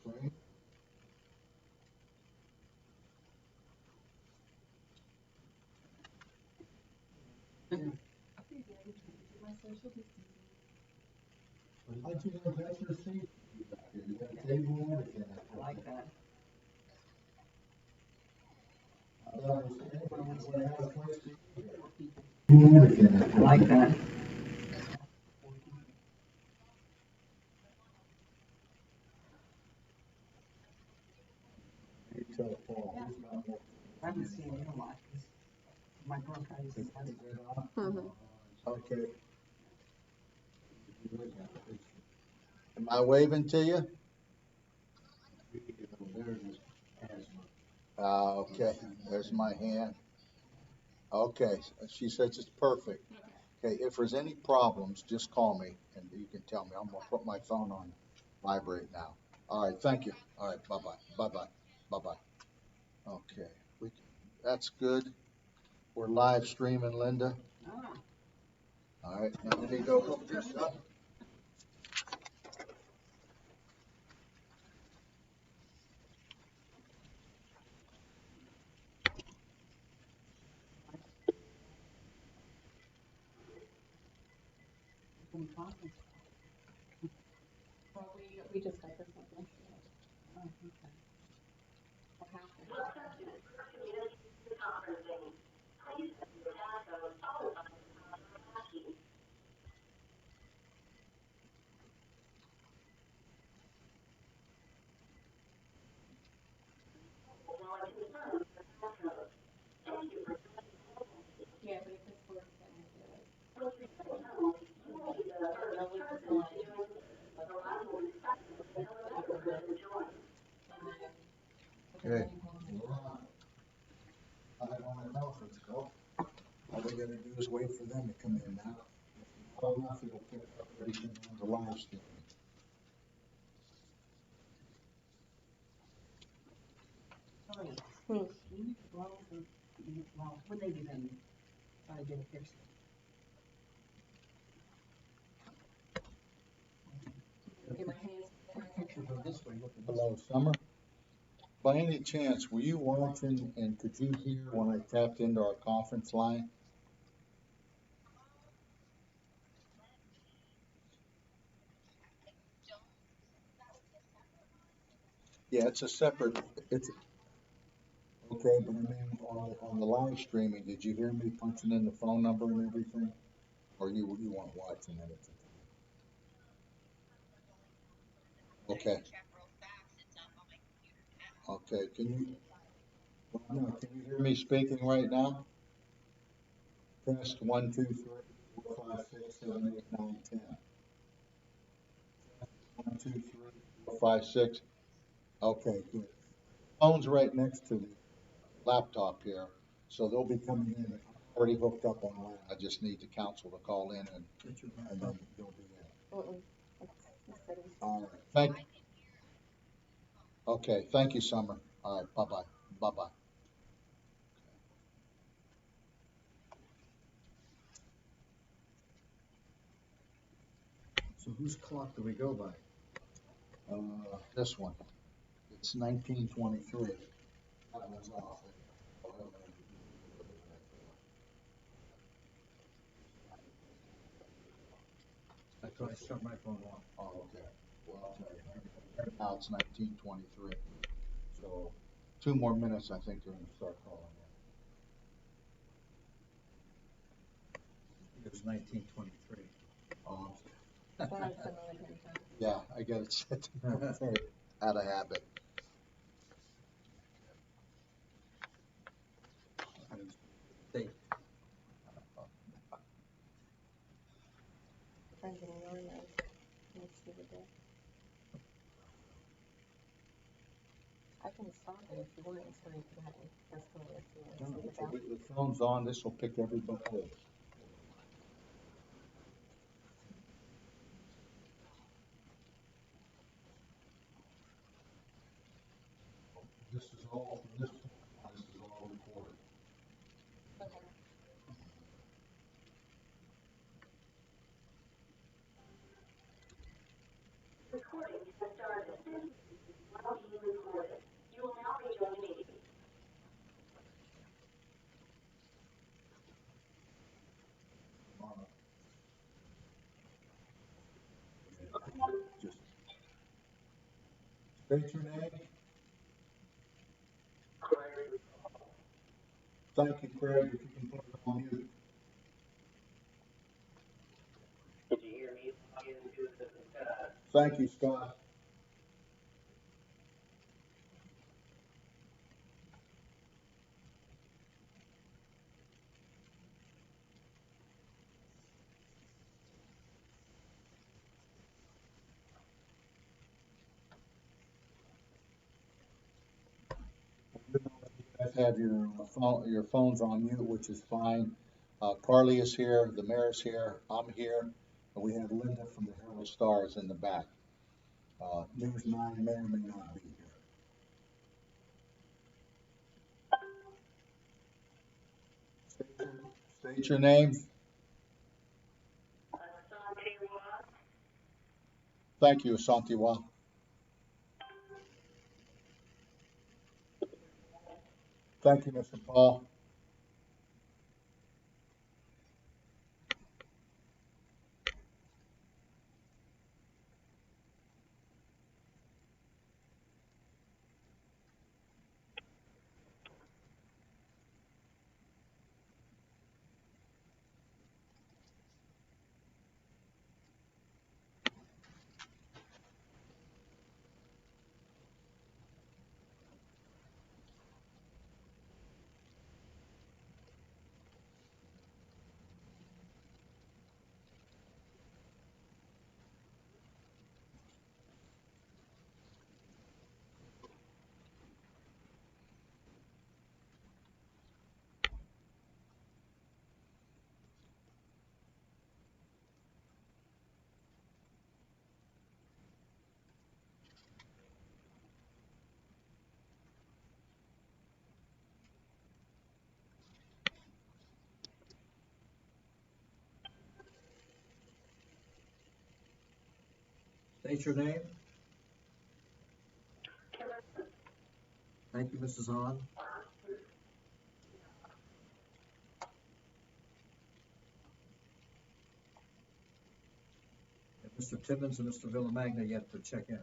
screen. How'd you know that's your seat? You got a table and everything. I like that. I like that. I haven't seen you a lot. My girl tries to say Okay. Am I waving to you? Okay, there's my hand. Okay, she says it's perfect. Okay, if there's any problems, just call me and you can tell me. I'm gonna put my phone on vibrate now. All right, thank you. All right, bye-bye, bye-bye, bye-bye. Okay, that's good. We're live streaming, Linda. All right, now let me go hook this up. Well, we just got this one yesterday. Oh, okay. What happened? Yeah, but if it's worse, then we'll do it. No, we just want to. Okay. I want a conference call. All we gotta do is wait for them to come in now. Well, enough, it'll pick up everything on the live stream. Sorry. You need to blow for, well, when they do them, try to get a picture. Get my hands. Picture go this way, look at this. Hello, Summer. By any chance, were you watching and could you hear when I tapped into our conference line? Yeah, it's a separate, it's, okay, but I mean, on the live streaming, did you hear me punching in the phone number and everything? Or you weren't watching it? Okay. Okay, can you, well, no, can you hear me speaking right now? Test 1, 2, 3, 4, 5, 6, 7, 8, 9, 10. 1, 2, 3, 4, 5, 6. Okay, good. Phone's right next to the laptop here, so they'll be coming in. I'm already hooked up online. I just need the council to call in and then they'll be in. All right, okay, thank you, Summer. All right, bye-bye, bye-bye. So whose clock do we go by? This one, it's 1923. That one's off. That's why I shut my phone off. Oh, okay. Well, I'll tell you. Right now it's 1923. So 2 more minutes, I think they're gonna start calling It was 1923. in. Um, Someone sent me a picture. yeah, I got it set out of habit. They, Friends in your notes. Let's see what they. I can stop it if you want, so you can have it. That's cool if you want to see the bell. The phone's on, this will pick everybody up. This is all recorded. Okay. State your name. Thank you, Craig, if you can put it on mute. Thank you, Scott. You guys have your phones on mute, which is fine. Carly is here, the mayor's here, I'm here, and we have Linda from the Herald Stars in the back. News 9 may or may not be here. State your name. Thank you, Asantiwa. Thank you, Mr. Paul. State your name. Thank you, Mrs. Hahn. And Mr. Timmons and Mr. Villamagna yet to check in.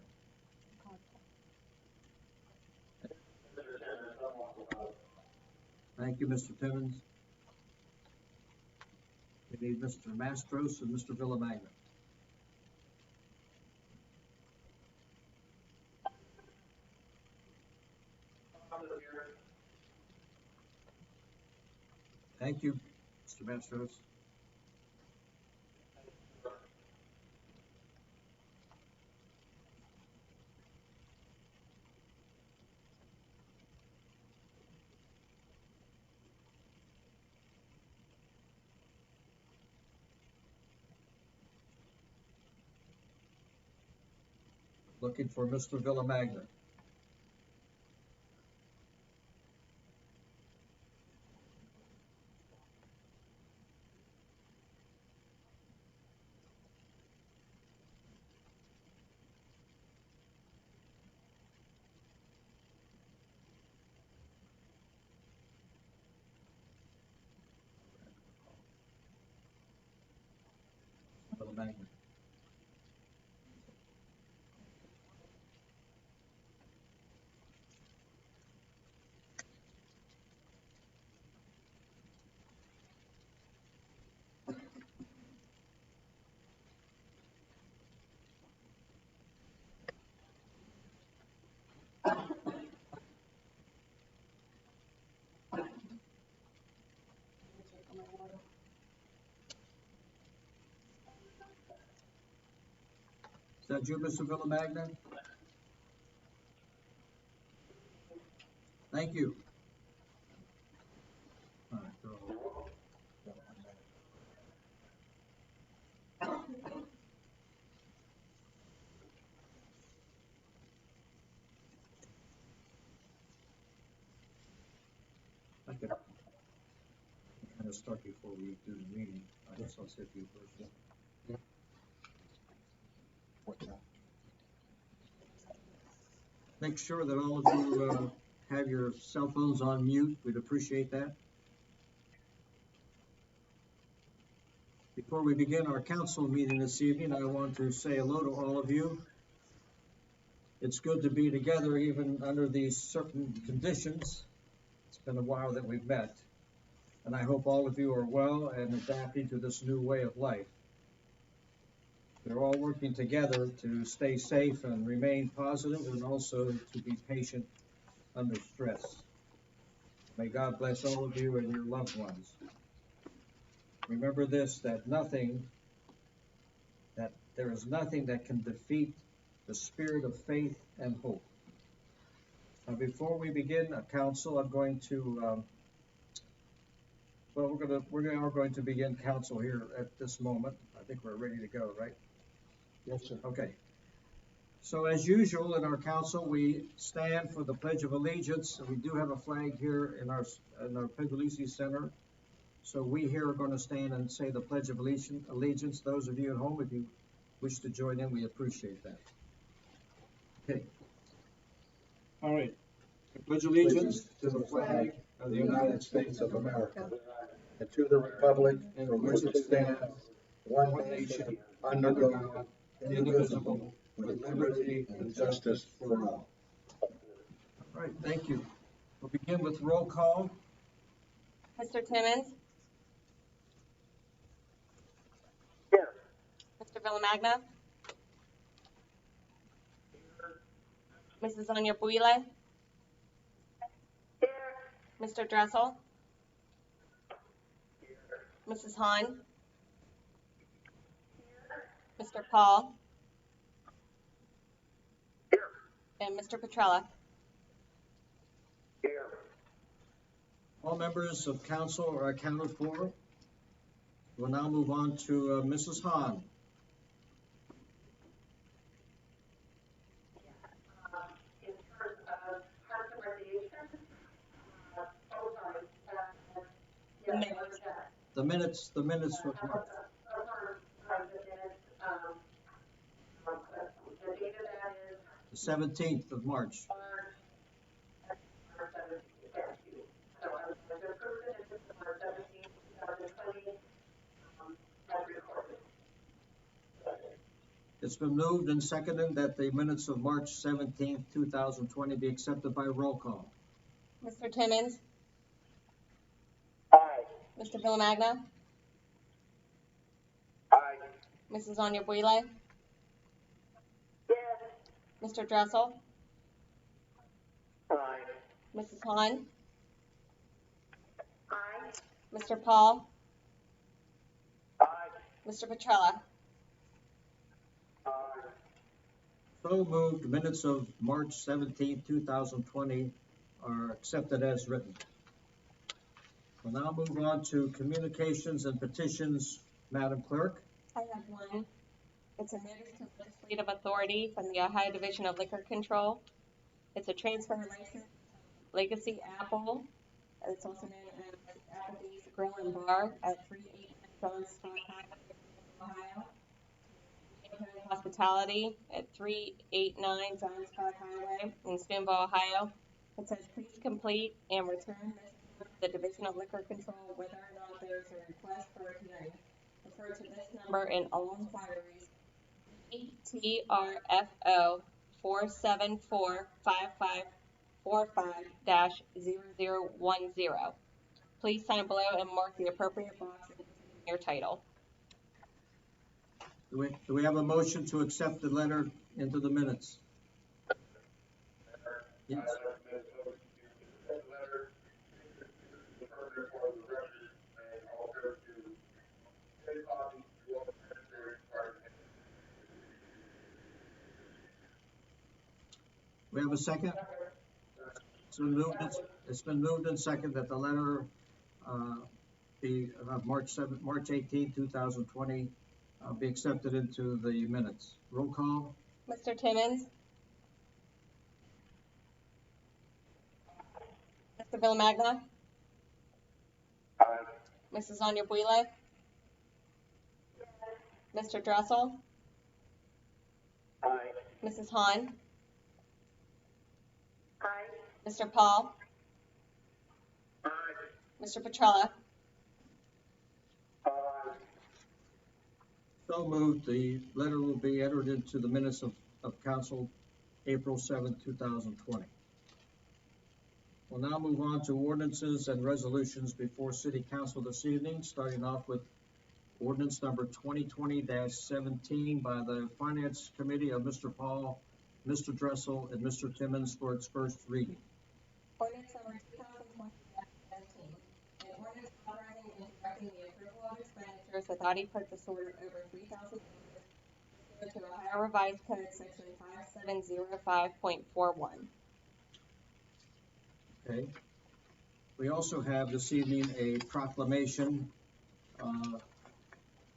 Thank you, Mr. Timmons. We need Mr. Mastros and Mr. Villamagna. Thank you, Mr. Mastros. Looking for Mr. Villamagna. Villamagna. Is that you, Mr. Villamagna? Thank you. All right, go. I could kind of start before we do the meeting. I guess I'll sit you first. What's that? Make sure that all of you have your cell phones on mute. We'd appreciate that. Before we begin our council meeting this evening, I want to say hello to all of you. It's good to be together even under these certain conditions. It's been a while that we've met, and I hope all of you are well and adapting to this new way of life. We're all working together to stay safe and remain positive, and also to be patient under stress. May God bless all of you and your loved ones. Remember this, that there is nothing that can defeat the spirit of faith and hope. Now, before we begin a council, I'm going to, we are going to begin council here at this moment. I think we're ready to go, right? Yes, sir. Okay. So as usual in our council, we stand for the Pledge of Allegiance. We do have a flag here in our Puglisi Center. So we here are going to stand and say the Pledge of Allegiance. Those of you at home, if you wish to join in, we appreciate that. Okay. All right. I pledge allegiance to the flag of the United States of America And to the republic for which it stands, one nation, under God, indivisible, with liberty and justice for all. All right, thank you. We'll begin with roll call. Mr. Timmons? Here. Mr. Villamagna? Mrs. Onyebuile? Here. Mr. Dressel? Mrs. Hahn? Mr. Paul? Here. And Mr. Petrella? Here. All members of council are accounted for. We'll now move on to Mrs. Hahn. In terms of parks and recreation, The yeah, minutes. what was that? The minutes for March. The date of that is The 17th of March. March 17th, thank you. So I was to approve it, it's March 17th, 2020, as recorded. It's been moved and seconded that the minutes of March 17th, 2020 be accepted by roll call. Mr. Timmons? Aye. Mr. Villamagna? Aye. Mrs. Onyebuile? Yes. Mr. Dressel? Aye. Mrs. Hahn? Aye. Mr. Paul? Aye. Mr. Petrella? Aye. So moved, minutes of March 17th, 2020 are accepted as written. We'll now move on to communications and petitions, Madam Clerk. I have one. It's a notice to legislative authority from the Ohio Division of Liquor Control. It's a transfer license, Legacy Apple. It's also known as Applebee's Grill and Bar at 389 John Scott Highway, Ohio. Neighborhood Hospitality at 389 John Scott Highway in Steubenville, Ohio. It says please complete and return this to the Division of Liquor Control whether or not there is a request for a hearing. Refer to this number in all inquiries. TRFO 474-5545-0010. Please sign below and mark the appropriate box in your title. Do we have a motion to accept the letter into the minutes? Yes. We have a second? It's been moved and seconded that the letter be March 18, 2020 be accepted into the minutes. Roll call. Mr. Timmons? Mr. Villamagna? Aye. Mrs. Onyebuile? Mr. Dressel? Aye. Mrs. Hahn? Aye. Mr. Paul? Aye. Mr. Petrella? Aye. So moved. The letter will be entered into the minutes of council April 7th, 2020. We'll now move on to ordinances and resolutions before City Council this evening, starting off with ordinance number 2020-17 by the Finance Committee of Mr. Paul, Mr. Dressel, and Mr. Timmons for its first reading. Ordinance number 2020-17, an ordinance authorizing and directing the approval of expenditures with auto purchase order over $3,000 pursuant to Ohio Revised Code Section 5705.41. Okay. We also have this evening a proclamation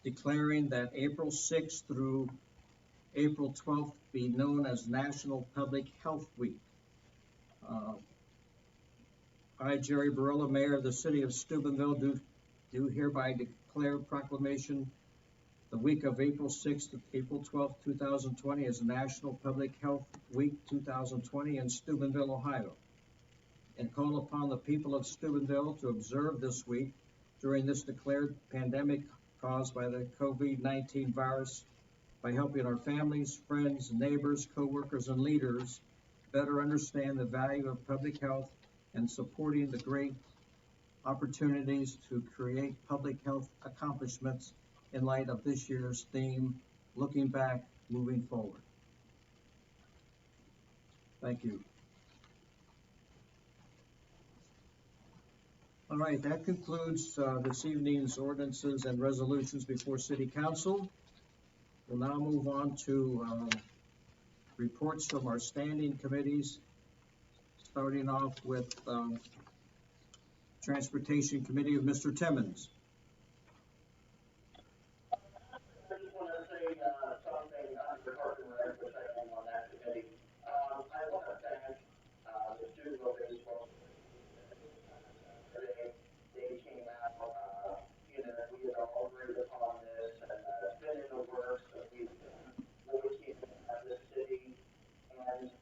declaring that April 6th through April 12th be known as National Public Health Week. I, Jerry Barilla, Mayor of the City of Steubenville, do hereby declare proclamation the week of April 6th to April 12th, 2020 as National Public Health Week 2020 in Steubenville, Ohio, and call upon the people of Steubenville to observe this week during this declared pandemic caused by the COVID-19 virus by helping our families, friends, neighbors, co-workers, and leaders better understand the value of public health and supporting the great opportunities to create public health accomplishments in light of this year's theme, Looking Back, Moving Forward. Thank you. All right, that concludes this evening's ordinances and resolutions before City Council. We'll now move on to reports from our standing committees, starting off with Transportation Committee of Mr. Timmons. I just want to say something on the Park and Rec, which I am on that committee. I want to thank the Steubenville baseball today. They came out, we had all agreed upon this, and it's been in the works. We've done what we can at this city and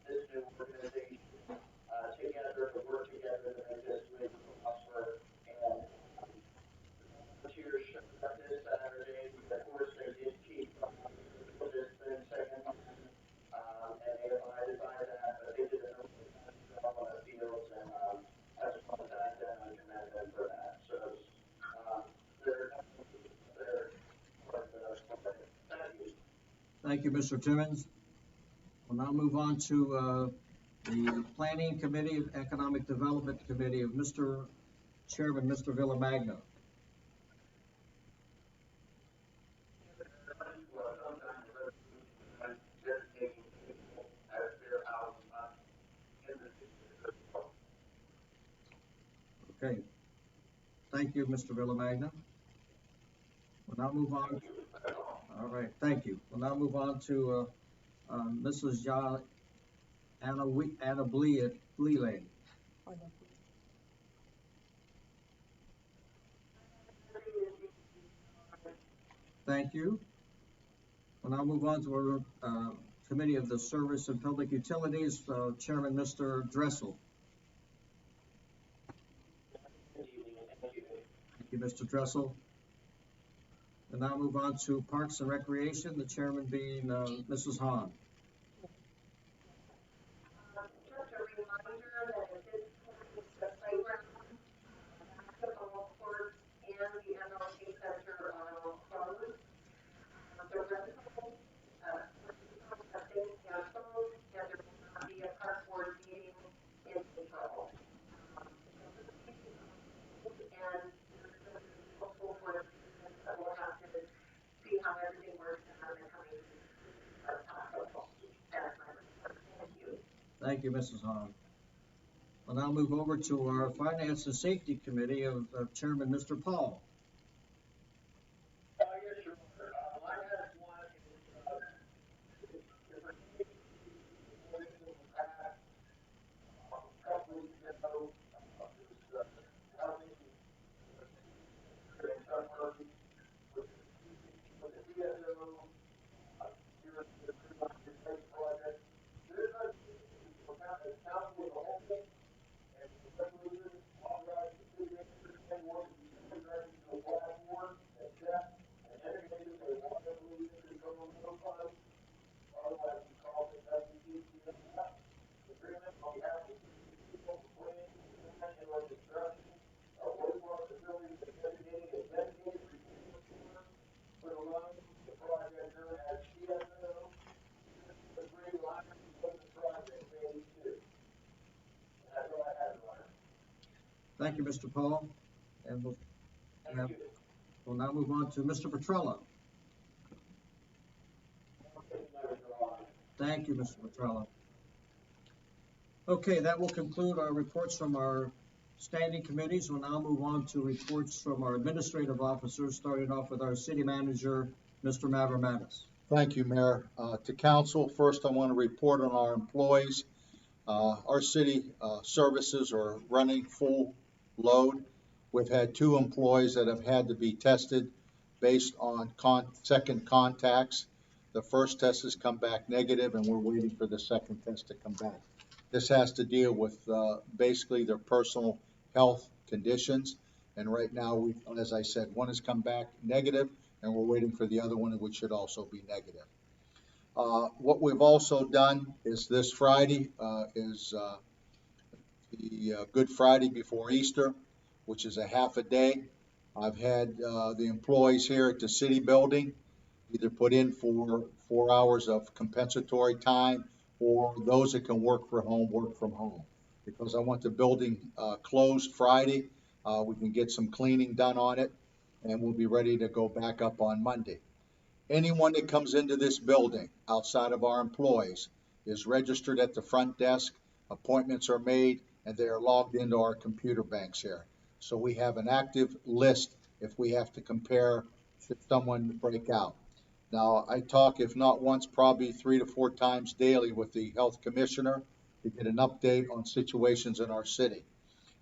this new organization together to work together to make this league prosper. And volunteers showed up this Saturday. Of course, they did keep social distancing and they abided by that, but they did a really nice job on the fields, and I just want to thank them and commend them for that. So they're part of the thank you. Thank you, Mr. Timmons. We'll now move on to the Planning Committee, Economic Development Committee of Mr. Chairman, Mr. Villamagna. Okay. Thank you, Mr. Villamagna. We'll now move on. All right, thank you. We'll now move on to Mrs. Anna Bleeland. Thank you. We'll now move on to our Committee of the Service and Public Utilities, Chairman Mr. Dressel. Thank you, Mr. Dressel. We'll now move on to Parks and Recreation, the chairman being Mrs. Hahn. Just a reminder that at this point, the playground, basketball court, and the MLK Center are all closed. The rentals have been canceled, and there will not be a park board meeting in April. And there's going to be multiple board meetings that we'll have to see how everything works out in the coming weeks. That's my report. Thank you. Thank you, Mrs. Hahn. We'll now move over to our Finance and Safety Committee of Chairman Mr. Paul. Yes, sure. My next one is a couple weeks ago, was helping in some work with the DSO, here at the Freedom Project. There's a council as a whole, and the resolution authorizes the city manager and board to be directed to Thank you, Mr. Paul. And we'll now move on to Mr. Petrella. Thank you, Mr. Petrella. Okay, that will conclude our reports from our standing committees. We'll now move on to reports from our administrative officers, starting off with our city manager, Mr. Mavromatis. Thank you, Mayor. To council, first I want to report on our employees. Our city services are running full load. We've had 2 employees that have had to be tested based on second contacts. The first test has come back negative, and we're waiting for the second test to come back. This has to deal with basically their personal health conditions. And right now, as I said, one has come back negative, and we're waiting for the other one, which should also be negative. What we've also done is this Friday is the Good Friday before Easter, which is a half a day. I've had the employees here at the city building either put in for 4 hours of compensatory time, or those that can work from home. Because I want the building closed Friday, we can get some cleaning done on it, and we'll be ready to go back up on Monday. Anyone that comes into this building outside of our employees is registered at the front desk, appointments are made, and they are logged into our computer banks here. So we have an active list if we have to compare should someone break out. Now, I talk, if not once, probably 3 to 4 times daily with the health commissioner to get an update on situations in our city.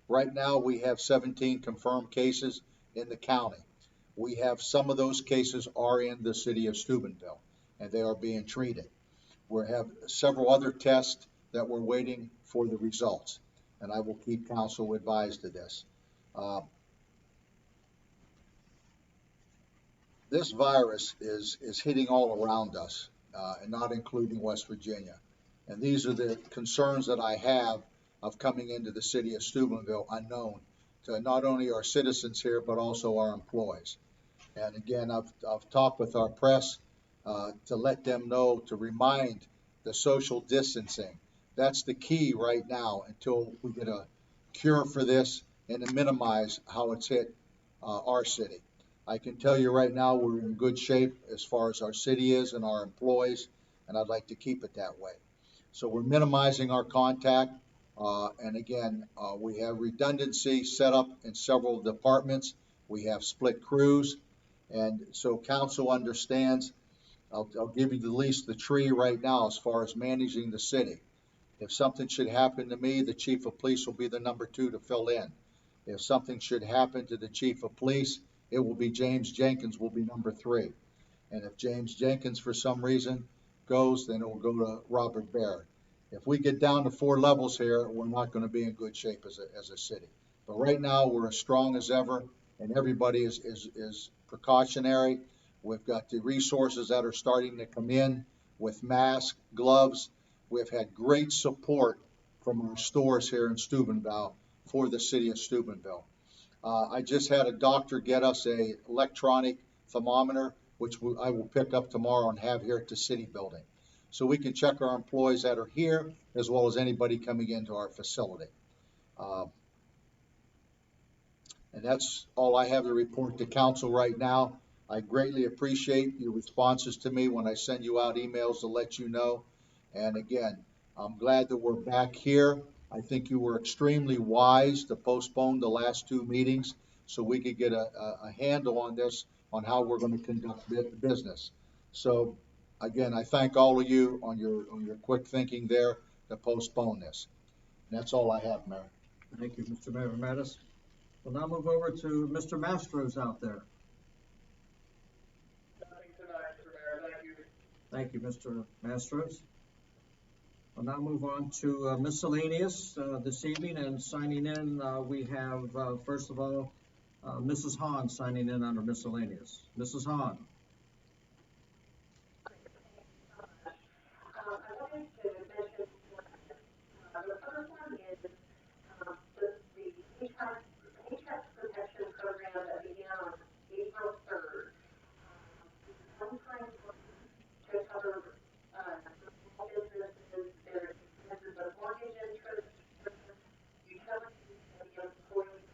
Right now, we have 17 confirmed cases in the county. We have some of those cases are in the city of Steubenville, and they are being treated. We have several other tests that we're waiting for the results, and I will keep council advised of this. This virus is hitting all around us, and not including West Virginia. And these are the concerns that I have of coming into the city of Steubenville unknown to not only our citizens here, but also our employees. And again, I've talked with our press to let them know, to remind the social distancing. That's the key right now until we get a cure for this and to minimize how it's hit our city. I can tell you right now we're in good shape as far as our city is and our employees, and I'd like to keep it that way. So we're minimizing our contact, and again, we have redundancy set up in several departments. We have split crews, and so council understands. I'll give you at least the tree right now as far as managing the city. If something should happen to me, the chief of police will be the number 2 to fill in. If something should happen to the chief of police, it will be James Jenkins will be number 3. And if James Jenkins for some reason goes, then it will go to Robert Baird. If we get down to 4 levels here, we're not going to be in good shape as a city. But right now we're as strong as ever, and everybody is precautionary. We've got the resources that are starting to come in with masks, gloves. We've had great support from our stores here in Steubenville for the city of Steubenville. I just had a doctor get us a electronic thermometer, which I will pick up tomorrow and have here at the city building. So we can check our employees that are here as well as anybody coming into our facility. And that's all I have to report to council right now. I greatly appreciate your responses to me when I send you out emails to let you know. And again, I'm glad that we're back here. I think you were extremely wise to postpone the last 2 meetings so we could get a handle on this, on how we're going to conduct business. So again, I thank all of you on your quick thinking there to postpone this. And that's all I have, Mayor. Thank you, Mr. Mavromatis. We'll now move over to Mr. Mastros out there. Nothing tonight, Mr. Mayor, thank you. Thank you, Mr. Mastros. We'll now move on to miscellaneous this evening, and signing in, we have, first of all, Mrs. Hahn signing in under miscellaneous. Mrs. Hahn. I wanted to mention, the first one is the paycheck protection program that began on April 3rd. One time to cover small businesses, their expenses of mortgage interest, utilities, and the employees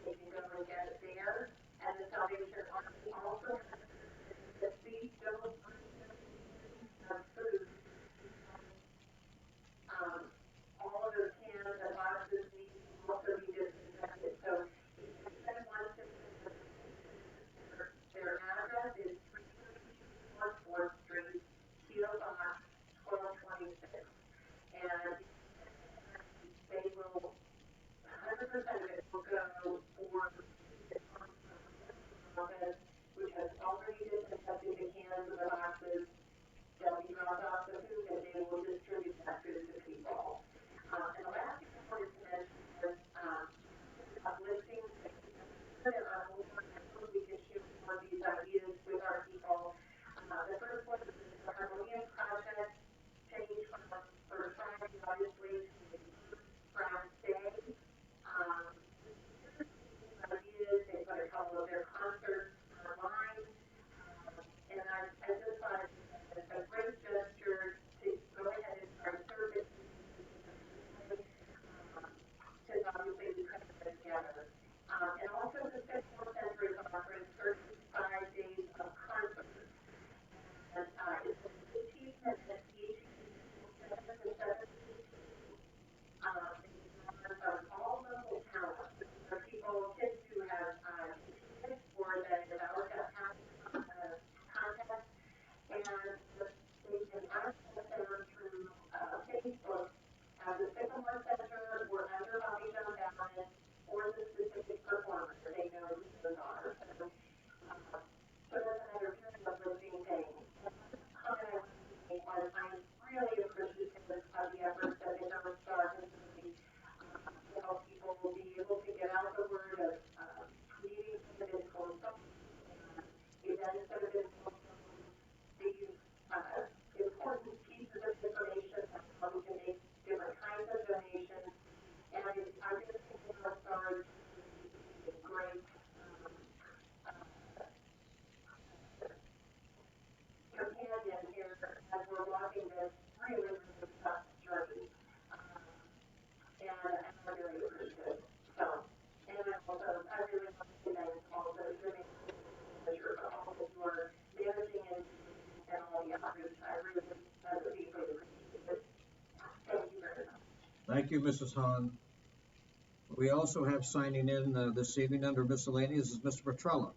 They can go and get it there. And the Salvation Army also has, if we don't bring food, all of those cans and boxes need to also be disinfected. So if anyone wants to, their address is 332 North 4th Street, P.O. Box 1226. And they will, 100% of it will go for the office, which has already disinfected the cans and the boxes. They'll be dropped off the food and they will distribute that food to people. And the last thing I wanted to mention is uplifting. There are more times we can share more of these ideas with our people. The first one is the Harmonium Project, change from or Friday, obviously, to Friday. Ideas, they put a couple of their concerts online. And I just thought it's a great gesture to go ahead and start serving, because obviously we couldn't put it together. And also the Festival Center is offering 35 days of concerts. And it's 15 minutes each, 7 to 7. From all local talent. For people, kids who have kids or that develop that contest, and they can access them through Facebook as the Sycamore Center or under Bobby John Ballot or the specific performer. They know who those are. So that's another very uplifting thing. Comment I want to make was I'm really appreciative of the efforts that the John Star has made to help people be able to get out the word of meetings that have been postponed, events that have been postponed, these important pieces of information on how we can make different kinds of donations. And I just think the North Star is a great companion here as we're walking this really, really tough journey. And I'm very appreciative. So, and I really want to thank also the manager for all that you are managing and all the outreach. I really deeply appreciate it. Thank you very much. Thank you, Mrs. Hahn. We also have signing in this evening under miscellaneous is Mr. Petrella.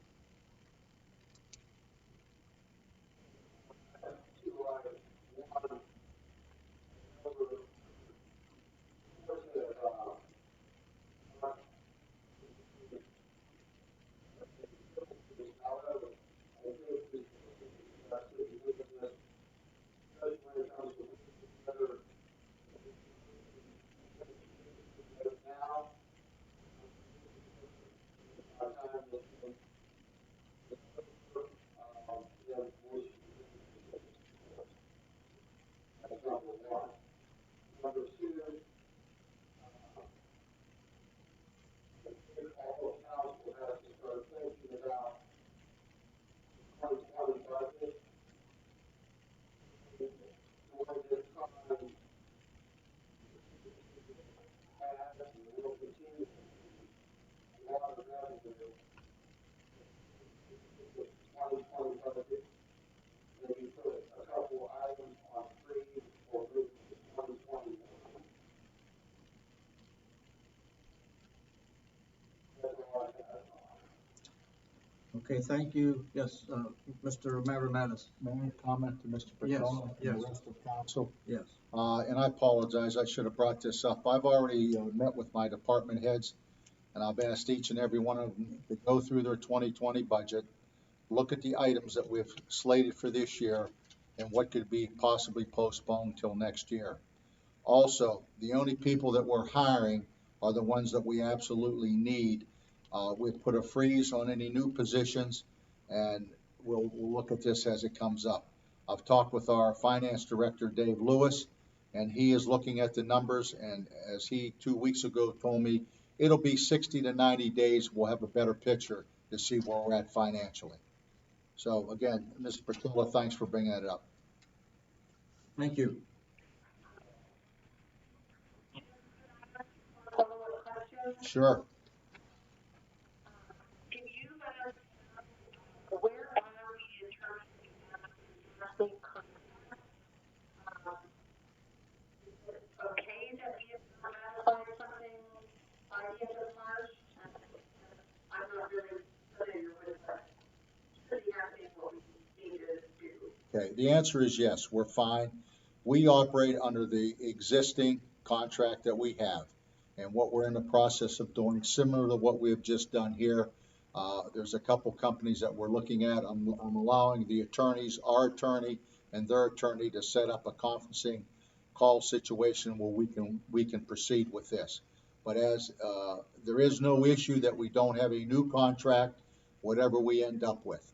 Okay, thank you. Yes, Mr. Mavromatis. May I comment to Mr. Yes, Petrella yes. and the rest of council? Yes. And I apologize, I should have brought this up. I've already met with my department heads, and I've asked each and every one of them to go through their 2020 budget, look at the items that we've slated for this year, and what could be possibly postponed till next year. Also, the only people that we're hiring are the ones that we absolutely need. We've put a freeze on any new positions, and we'll look at this as it comes up. I've talked with our finance director, Dave Lewis, and he is looking at the numbers, and as he 2 weeks ago told me, it'll be 60 to 90 days, we'll have a better picture to see where we're at financially. So again, Mr. Petrella, thanks for bringing that up. Thank you. Sure. Can you let us know where are we in terms of the contract? Okay, that we have ratified something by the end of March? I'm not really familiar with what should be happening, what we need to do. Okay, the answer is yes, we're fine. We operate under the existing contract that we have. And what we're in the process of doing, similar to what we have just done here, there's a couple companies that we're looking at. I'm allowing the attorneys, our attorney and their attorney, to set up a conferencing call situation where we can proceed with this. But as there is no issue that we don't have a new contract, whatever we end up with.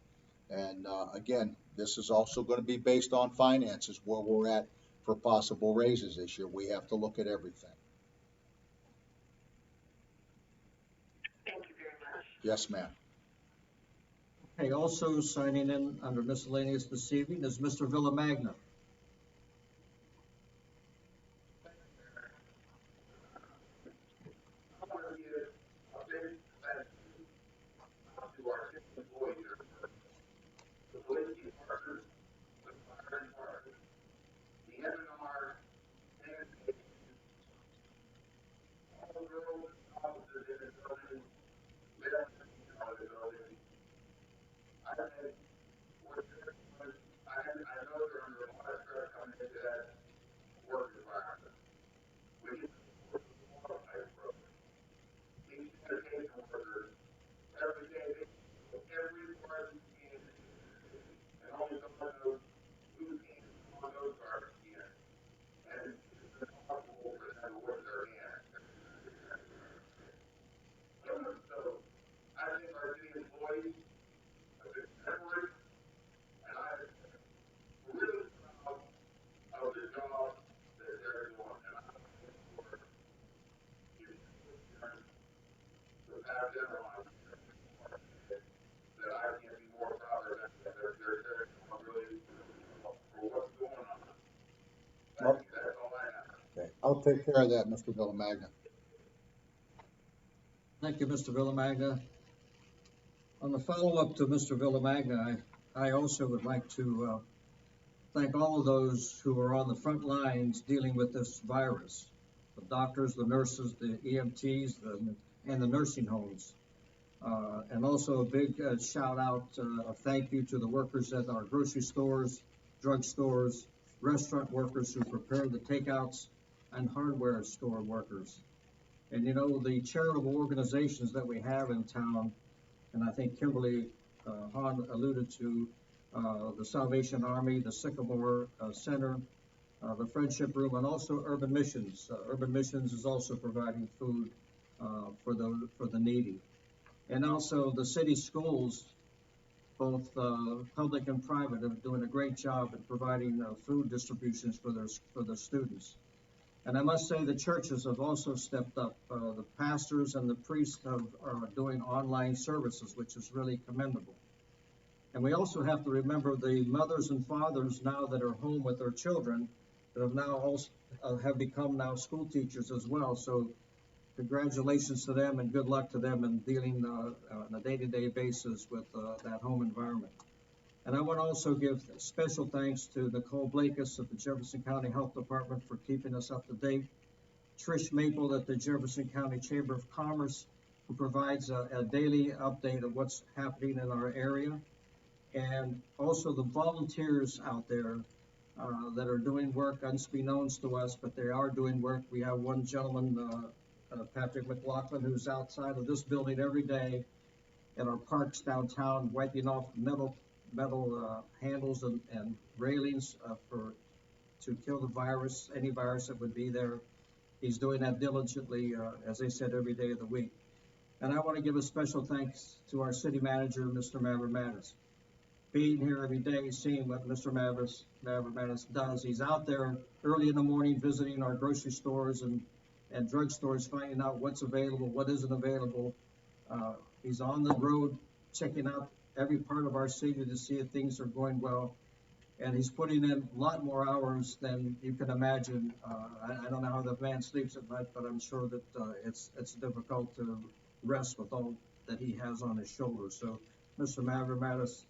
And again, this is also going to be based on finances, where we're at for possible raises this year. We have to look at everything. Thank you very much. Yes, ma'am. Okay, also signing in under miscellaneous this evening is Mr. Villamagna. I want to give a big thank you to our city employees, the police department, the fire department, the M&R, sanitation, all the girls and officers in the building, male and female in the building. I think we're very much, I know they're under a lot of stress coming into that work environment. We need to support the qualified program. These sanitation workers, every day, they do every part of the can, and only God knows whose hands on those garbage cans. And it's impossible for them to wash their hands. So, I think our city employees have been exemplary, and I'm really proud of the job that they're doing. And I'm looking for you to pass them on that I can't be more proud of them. They're doing really well for what's going on. Thank you. That's all I have. Okay, I'll take care of that, Mr. Villamagna. Thank you, Mr. Villamagna. On the follow-up to Mr. Villamagna, I also would like to thank all of those who are on the front lines dealing with this virus. The doctors, the nurses, the EMTs, and the nursing homes. And also a big shout out, a thank you to the workers at our grocery stores, drug stores, restaurant workers who prepare the takeouts, and hardware store workers. And you know, the charitable organizations that we have in town, and I think Kimberly Hahn alluded to, the Salvation Army, the Sycamore Center, the Friendship Room, and also Urban Missions. Urban Missions is also providing food for the needy. And also the city schools, both public and private, are doing a great job in providing food distributions for their students. And I must say the churches have also stepped up. The pastors and the priests are doing online services, which is really commendable. And we also have to remember the mothers and fathers now that are home with their children that have now also have become now school teachers as well. So congratulations to them and good luck to them in dealing on a day-to-day basis with that home environment. And I want to also give special thanks to Nicole Blakis of the Jefferson County Health Department for keeping us up to date. Trish Maple at the Jefferson County Chamber of Commerce, who provides a daily update of what's happening in our area. And also the volunteers out there that are doing work unbeknownst to us, but they are doing work. We have one gentleman, Patrick McLaughlin, who's outside of this building every day in our parks downtown, wiping off metal handles and railings to kill the virus, any virus that would be there. He's doing that diligently, as I said, every day of the week. And I want to give a special thanks to our city manager, Mr. Mavromatis. Being here every day, seeing what Mr. Mavromatis does. He's out there early in the morning visiting our grocery stores and drug stores, finding out what's available, what isn't available. He's on the road checking out every part of our city to see if things are going well. and he's putting in a lot more hours than you can imagine. I don't know how the man sleeps at night, but I'm sure that it's difficult to rest with all that he has on his shoulders. So, Mr. Mavromatis,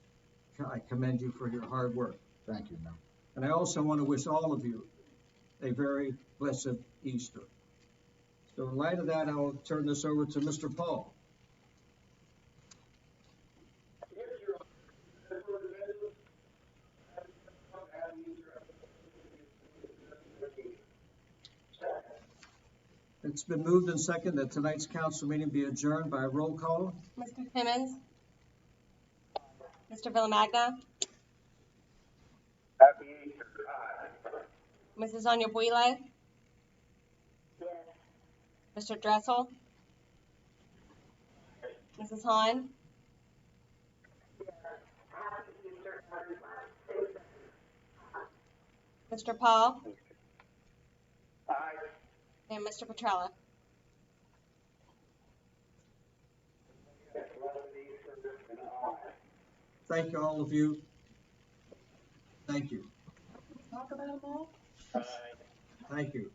I commend you for your hard work. Thank you, Mayor. And I also want to wish all of you a very blessed Easter. So in light of that, I'll turn this over to Mr. Paul. Yes, Your Honor. For the business, have you, second. It's been moved and seconded that tonight's council meeting be adjourned by a roll call. Mr. Timmons? Mr. Villamagna? Happy Easter. Aye. Mrs. Onyebuile? Mr. Dressel? Mrs. Hahn? Happy Easter, everyone. Mr. Paul? Aye. And Mr. Petrella? Thank you, all of you. Thank you. Talk about them all? Thank you.